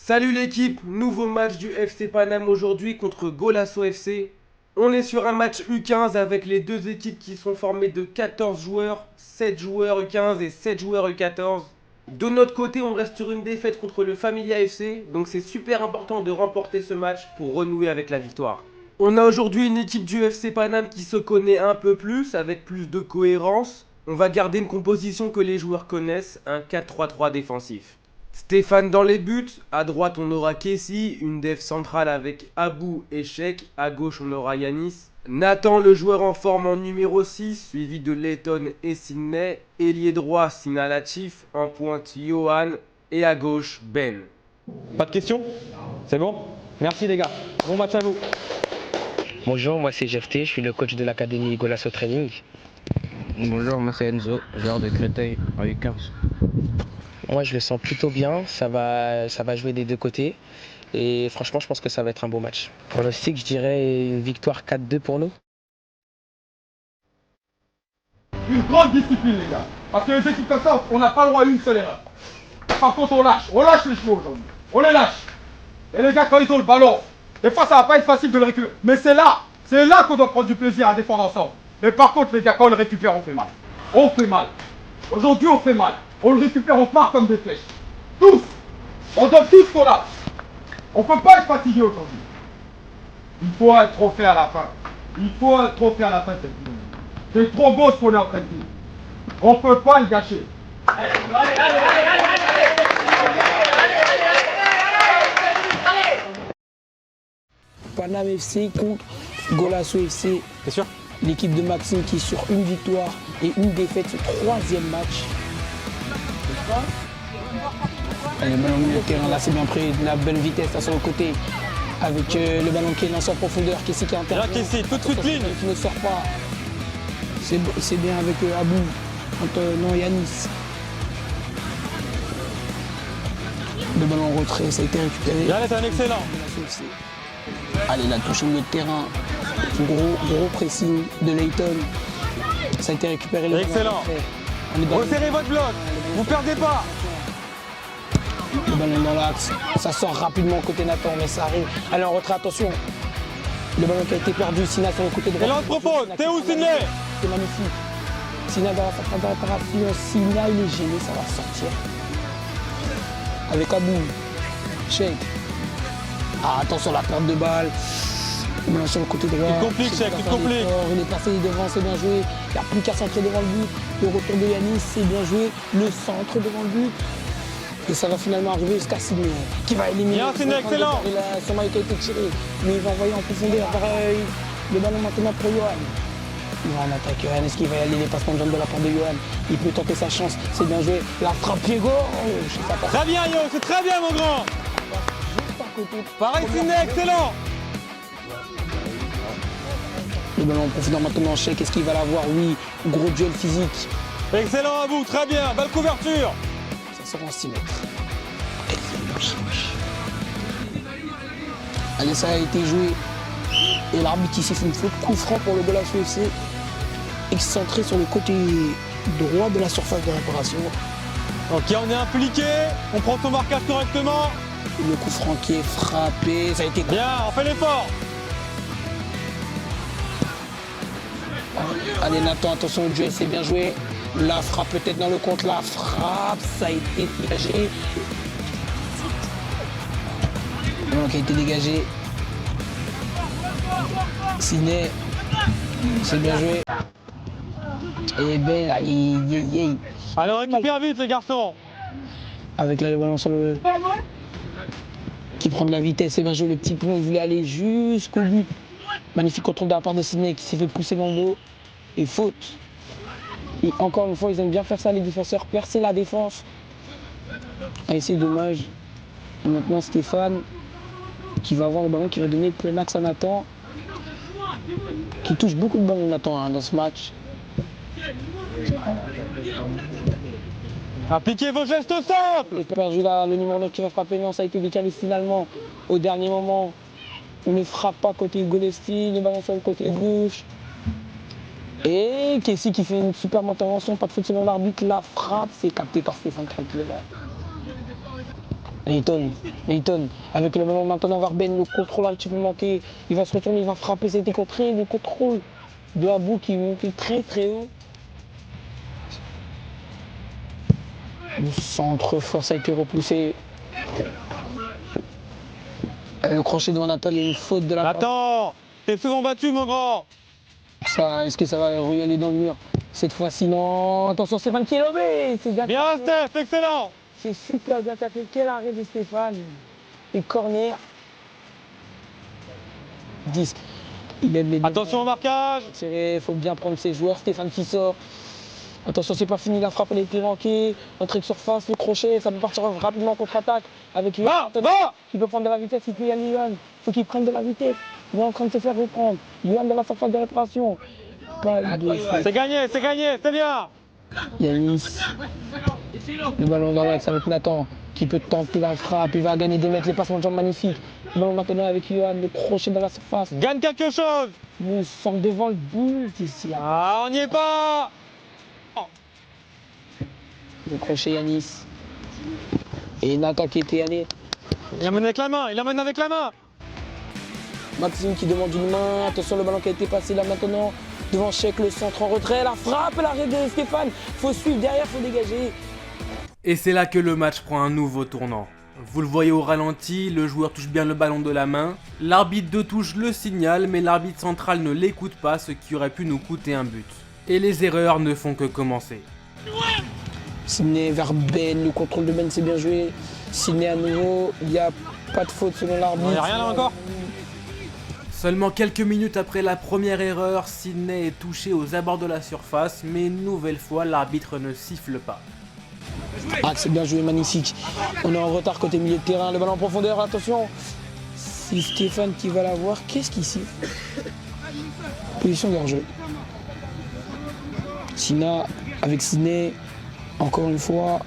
Salut l'équipe, nouveau match du FC Paname aujourd'hui contre Golasso FC. On est sur un match U15 avec les deux équipes qui sont formées de 14 joueurs, 7 joueurs U15 et 7 joueurs U14. De notre côté, on reste sur une défaite contre le Familia FC, donc c'est super important de remporter ce match pour renouer avec la victoire. On a aujourd'hui une équipe du FC Paname qui se connaît un peu plus, avec plus de cohérence. On va garder une composition que les joueurs connaissent, un 4-3-3 défensif. Stéphane dans les buts, à droite on aura Kessi, une def centrale avec Abou et Sheik, à gauche on aura Yanis. Nathan le joueur en forme en numéro 6, suivi de Letton et Sidney. Ailier droit Sina Latif, en pointe Johan et à gauche Ben. Pas de questions? C'est bon? Merci les gars. Bon match à vous. Bonjour, moi c'est Jeff T, je suis le coach de l'académie Golasso Training. Bonjour, moi c'est Enzo, joueur de Créteil en U15. Moi je le sens plutôt bien, ça va jouer des deux côtés et franchement je pense que ça va être un beau match. Pronostic, je dirais une victoire 4-2 pour nous. Une grande discipline les gars, parce que les équipes comme ça, on n'a pas le droit à une seule erreur. Par contre on lâche les chevaux aujourd'hui, on les lâche. Et les gars quand ils ont le ballon, des fois ça va pas être facile de le récupérer, mais c'est là qu'on doit prendre du plaisir à défendre ensemble. Mais par contre les gars, quand on le récupère on fait mal. On fait mal. Aujourd'hui on fait mal. On le récupère, on part comme des flèches. Tous. On donne tout ce qu'on a. On peut pas être fatigué aujourd'hui. Il faut un trophée à la fin. Il faut un trophée à la fin de cette vidéo. C'est trop beau ce qu'on est en train de dire. On peut pas le gâcher. Paname FC contre Golasso FC. C'est sûr? L'équipe de Maxime qui est sur une victoire et une défaite, ce troisième match. Le ballon au milieu de terrain, là c'est bien pris, la bonne vitesse là sur le côté. Avec le ballon qui est lancé en profondeur, Kessi qui intervient. Là Kessi, tout de suite ligne. Qui ne sort pas. C'est bien avec Abou, non Yanis. Le ballon en retrait, ça a été récupéré. Là c'est un excellent. Allez, la touche au milieu de terrain. Gros pressing de Leighton. Ça a été récupéré. Excellent. Resserrez votre bloc. Vous perdez pas. Le ballon dans l'axe. Ça sort rapidement côté Nathan, mais ça arrive. Allez, en retrait, attention. Le ballon qui a été perdu. Sina sur le côté droit. Et l'autre profonde. T'es où Sidney? C'est magnifique. Sina dans la surface d'interaction. Sina, il est gêné, ça va sortir. Avec Abou. Sheik. Ah, attention, la perte de balle. Le ballon sur le côté droit. Tu te compliques, Sheik, tu te compliques. Il est passé devant, c'est bien joué. Il n'y a plus qu'à centrer devant le but. Le retour de Yanis, c'est bien joué. Le centre devant le but. Et ça va finalement arriver jusqu'à Sidney, qui va éliminer. Bien, Sidney, excellent. Il a son maillot qui a été tiré, mais il va envoyer en profondeur le ballon maintenant pour Johan. Il va en attaque Johan, est-ce qu'il va y aller les passements de jambes de la part de Johan? Il peut tenter sa chance, c'est bien joué. La frappe pied gauche. Très bien Yo, c'est très bien mon grand. Juste à côté. Pareil Sidney, excellent. Le ballon en profondeur maintenant, Sheik, est-ce qu'il va l'avoir? Oui, gros duel physique. Excellent à vous, très bien, belle couverture. Ça sera en 6 mètres. Allez, ça a été joué. Et l'arbitre ici fait une faute. Coup franc pour le Golasso FC. Excentré sur le côté droit de la surface de réparation. Ok, on est impliqué, on prend son marquage correctement. Le coup franc qui est frappé. Ça a été Bien, on fait l'effort. Allez Nathan, attention au duel, c'est bien joué. La frappe peut-être dans le compte, la frappe, ça a été dégagé. Le ballon qui a été dégagé. Sidney, c'est bien joué. Et Ben, aïe. Allez, on récupère vite les garçons. Avec là, le ballon sur le... Qui prend de la vitesse, c'est bien joué. Le petit pont, il voulait aller jusqu'au but. Magnifique contrôle de la part de Sidney qui s'est fait pousser dans le dos. Et faute. Et encore une fois, ils aiment bien faire ça, les défenseurs, percer la défense. Et c'est dommage. Et maintenant, Stéphane, qui va avoir le ballon, qui va donner le plein axe à Nathan. Qui touche beaucoup de ballons, Nathan, dans ce match. Appliquez vos gestes simples. Et perdu là, le numéro 9 qui va frapper, non, ça a été décalé finalement. Au dernier moment, on ne frappe pas côté Golesti, le ballon sur le côté gauche. Et Kessi qui fait une superbe intervention, pas de faute selon l'arbitre, la frappe, c'est capté par Stéphane Craquelin. Leighton, avec le moment maintenant Varben, le contrôle un petit peu manqué, il va se retourner, il va frapper, c'était contré, le contrôle de Abou qui monte très très haut. Le centre force a été repoussé. Le crochet devant Natal, il y a une faute de la part. Attends, t'es souvent battu, mon grand. Ça, est-ce que ça va aller dans le mur? Cette fois-ci, non. Attention, Stéphane qui est lobé. Bien, Steph, excellent. C'est super bien tapé. Quel arrêt de Stéphane. Et corner. 10. Il aime les deux. Attention au marquage. Il faut bien prendre ses joueurs. Stéphane qui sort. Attention, c'est pas fini. La frappe, elle a été manquée. Entrée de surface, le crochet. Ça peut partir rapidement en contre-attaque. Avec Yohan. Qui peut prendre de la vitesse. Il peut y aller, Yohan. Il faut qu'il prenne de la vitesse. Il est en train de se faire reprendre. Yohan dans la surface de réparation. C'est gagné, c'est bien. Yanis. Le ballon dans l'axe avec Nathan qui peut tenter la frappe. Il va gagner 2 mètres. Les passements de jambes magnifiques. Le ballon maintenant avec Yohan. Le crochet dans la surface. Gagne quelque chose. Le centre devant le but ici. Ah, on n'y est pas. Le crochet Yanis. Et Nathan qui était allé. Il amène avec la main, Maxime qui demande une main. Attention, le ballon qui a été passé là maintenant. Devant Cheikh, le centre en retrait. La frappe, l'arrêt de Stéphane. Faut suivre derrière, faut dégager. Et c'est là que le match prend un nouveau tournant. Vous le voyez au ralenti, le joueur touche bien le ballon de la main. L'arbitre de touche le signale, mais l'arbitre central ne l'écoute pas, ce qui aurait pu nous coûter un but. Et les erreurs ne font que commencer. Sidney vers Ben, le contrôle de Ben c'est bien joué. Sidney à nouveau, il n'y a pas de faute selon l'arbitre. Il n'y a rien là encore. Seulement quelques minutes après la première erreur, Sidney est touché aux abords de la surface, mais une nouvelle fois l'arbitre ne siffle pas. Ah, c'est bien joué, magnifique. On est en retard côté milieu de terrain, le ballon en profondeur, attention. C'est Stéphane qui va l'avoir, qu'est-ce qu'il siffle? Position de hors-jeu. Sina avec Sidney, encore une fois.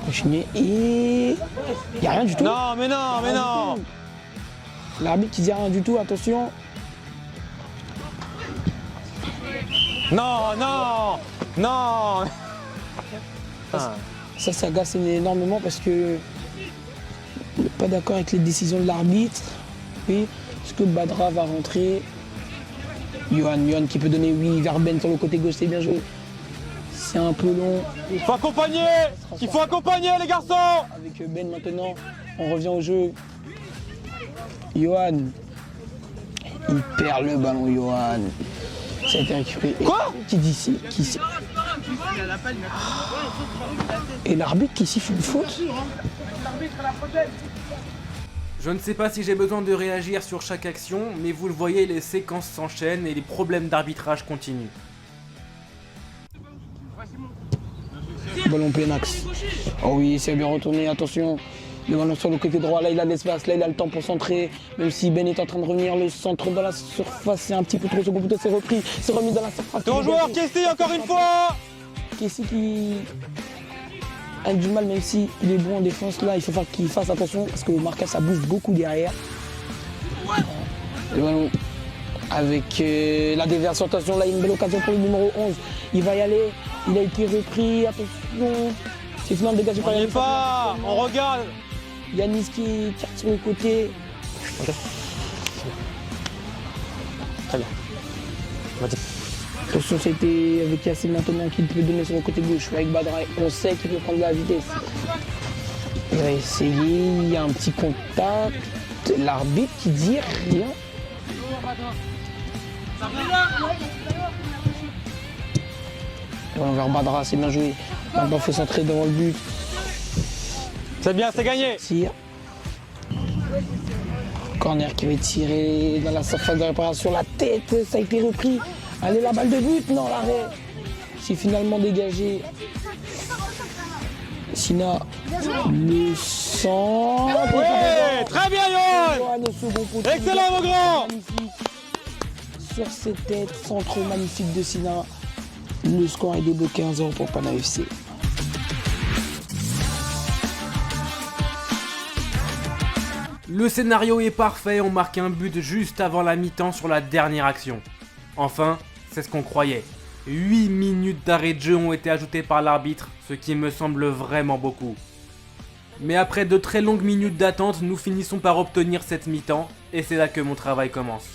Continuer et... Il n'y a rien du tout. Non, mais non. L'arbitre qui dit rien du tout, attention. Non. Ça agace énormément parce que on n'est pas d'accord avec les décisions de l'arbitre. Et est-ce que Badra va rentrer? Yohan qui peut donner oui vers Ben sur le côté gauche, c'est bien joué. C'est un peu long. Il faut accompagner les garçons. Avec Ben maintenant, on revient au jeu. Yohan, il perd le ballon, Yohan. Ça a été récupéré. Quoi? Qui dit ici? Et l'arbitre qui siffle une faute? Je ne sais pas si j'ai besoin de réagir sur chaque action, mais vous le voyez, les séquences s'enchaînent et les problèmes d'arbitrage continuent. Ballon plein axe. Oh oui, c'est bien retourné, attention. Le ballon sur le côté droit, là il a l'espace, là il a le temps pour centrer. Même si Ben est en train de revenir, le centre dans la surface, c'est un petit peu trop second poteau, c'est repris, c'est remis dans la surface. Ton joueur Kessie encore une fois. Kessie qui a du mal, même si il est bon en défense, là il faut qu'il fasse attention parce que le marquage ça bouge beaucoup derrière. Le ballon avec la déviation, attention, là il y a une belle occasion pour le numéro 11. Il va y aller, il a été repris, attention. C'est finalement dégagé par On n'y est Yanis. pas. On regarde. Yanis qui tire sur le côté. Okay. Très bien. Attention, c'était avec Yassine maintenant qu'il peut donner sur le côté gauche. Avec Badra, on sait qu'il peut prendre de la vitesse. Il va essayer, il y a un petit contact. L'arbitre qui dit rien. Vers Badra, c'est bien joué. Badra fait centrer devant le but. C'est bien, c'est gagné. Tire. Corner qui va tirer dans la surface de réparation. La tête, ça a été repris. Allez, la balle de but, non, l'arrêt. C'est finalement dégagé. Sina, le centre. Ouais, très bien, Yohan. Excellent, mon grand. Magnifique. Sur cette tête, centre magnifique de Sina. Le score est débloqué 1-0 pour Pana FC. Le scénario est parfait, on marque un but juste avant la mi-temps sur la dernière action. Enfin, c'est ce qu'on croyait. 8 minutes d'arrêt de jeu ont été ajoutées par l'arbitre, ce qui me semble vraiment beaucoup. Mais après de très longues minutes d'attente, nous finissons par obtenir cette mi-temps, et c'est là que mon travail commence.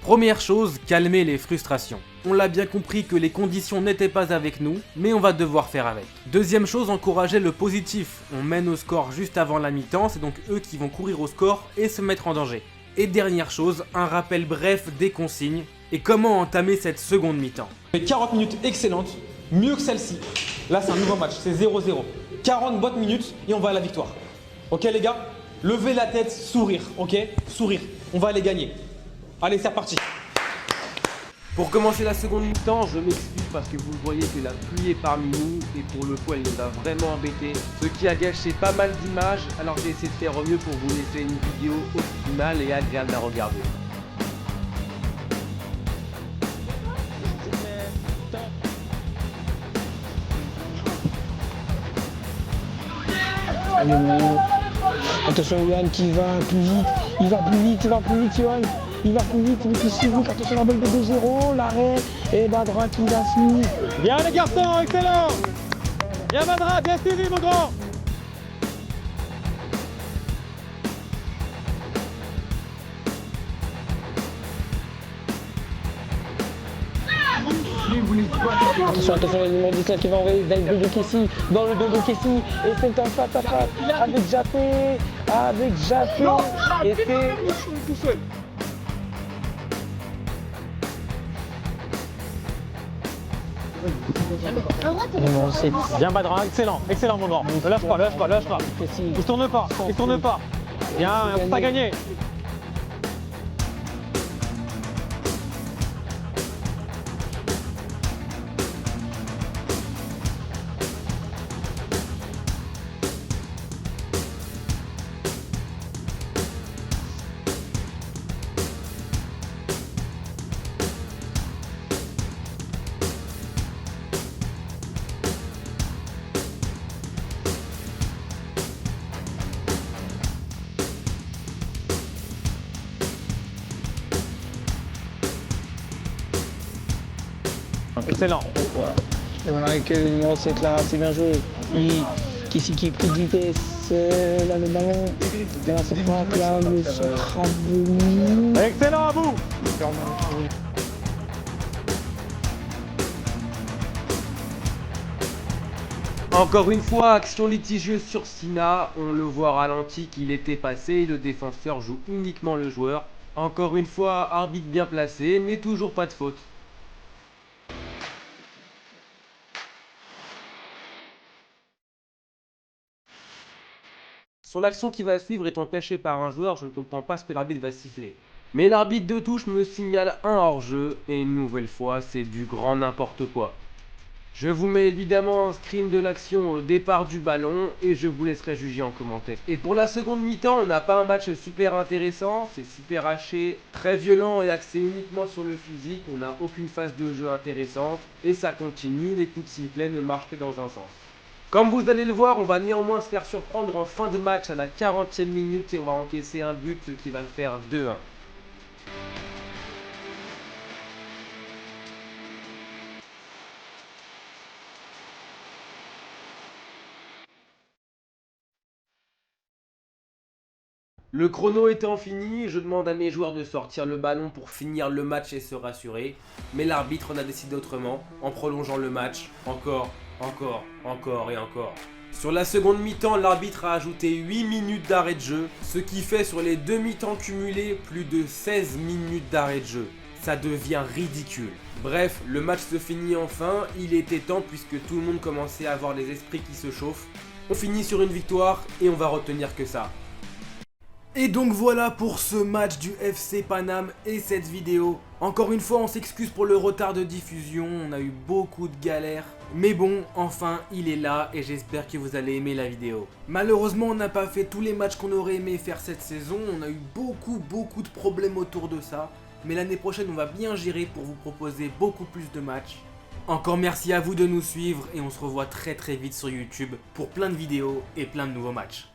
Première chose, calmer les frustrations. On l'a bien compris que les conditions n'étaient pas avec nous, mais on va devoir faire avec. Deuxième chose, encourager le positif. On mène au score juste avant la mi-temps, c'est donc eux qui vont courir au score et se mettre en danger. Et dernière chose, un rappel bref des consignes et comment entamer cette seconde mi-temps. 40 minutes excellentes, mieux que celle-ci. Là, c'est un nouveau match, c'est 0-0. 40 bonnes minutes et on va à la victoire. Ok les gars? Levez la tête, sourire, ok? Sourire, on va aller gagner. Allez, c'est reparti. Pour commencer la seconde mi-temps, je m'excuse parce que vous voyez que la pluie est parmi nous et pour le coup elle nous a vraiment embêtés, ce qui a gâché pas mal d'images, alors j'ai essayé de faire au mieux pour vous laisser une vidéo optimale et agréable à regarder. Allez, bon. Attention, Yann qui va plus vite. Il va plus vite, Yann. Il va plus vite, attention, la balle de 2-0, l'arrêt, et Badra qui la suit. Bien les garçons, excellent. Bien Badra, bien suivi mon grand. Attention, le numéro 10 là qui va envoyer dans le dos de Kessie, et c'est un face à face avec Jappé, et c'est tout seul. Numéro 7. Bien Badra, excellent mon grand. Lâche pas. Il se tourne pas. Bien, on a gagné. Excellent. Et voilà, avec le numéro 7 là, c'est bien joué. Kessie qui est pris de vitesse, là le ballon, là c'est frappe, là le centre à venu. Excellent à vous. Encore une fois, action litigieuse sur Sina, on le voit ralenti qu'il était passé, le défenseur joue uniquement le joueur. Encore une fois, arbitre bien placé, mais toujours pas de faute. Son action qui va suivre étant cachée par un joueur, je ne comprends pas ce que l'arbitre va siffler. Mais l'arbitre de touche me signale un hors-jeu, et une nouvelle fois, c'est du grand n'importe quoi. Je vous mets évidemment un screen de l'action au départ du ballon, et je vous laisserai juger en commentaire. Et pour la seconde mi-temps, on n'a pas un match super intéressant, c'est super haché, très violent et axé uniquement sur le physique, on n'a aucune phase de jeu intéressante, et ça continue, les coups de sifflet ne marchent que dans un sens. Comme vous allez le voir, on va néanmoins se faire surprendre en fin de match à la 40e minute et on va encaisser un but qui va le faire 2-1. Le chrono étant fini, je demande à mes joueurs de sortir le ballon pour finir le match et se rassurer. Mais l'arbitre en a décidé autrement, en prolongeant le match, encore et encore. Sur la seconde mi-temps, l'arbitre a ajouté 8 minutes d'arrêt de jeu, ce qui fait sur les deux mi-temps cumulés plus de 16 minutes d'arrêt de jeu. Ça devient ridicule. Bref, le match se finit enfin, il était temps puisque tout le monde commençait à avoir les esprits qui se chauffent. On finit sur une victoire et on va retenir que ça. Et donc voilà pour ce match du FC Paname et cette vidéo. Encore une fois, on s'excuse pour le retard de diffusion, on a eu beaucoup de galères. Mais bon, enfin, il est là et j'espère que vous allez aimer la vidéo. Malheureusement, on n'a pas fait tous les matchs qu'on aurait aimé faire cette saison. On a eu beaucoup de problèmes autour de ça. Mais l'année prochaine, on va bien gérer pour vous proposer beaucoup plus de matchs. Encore merci à vous de nous suivre et on se revoit très vite sur YouTube pour plein de vidéos et plein de nouveaux matchs.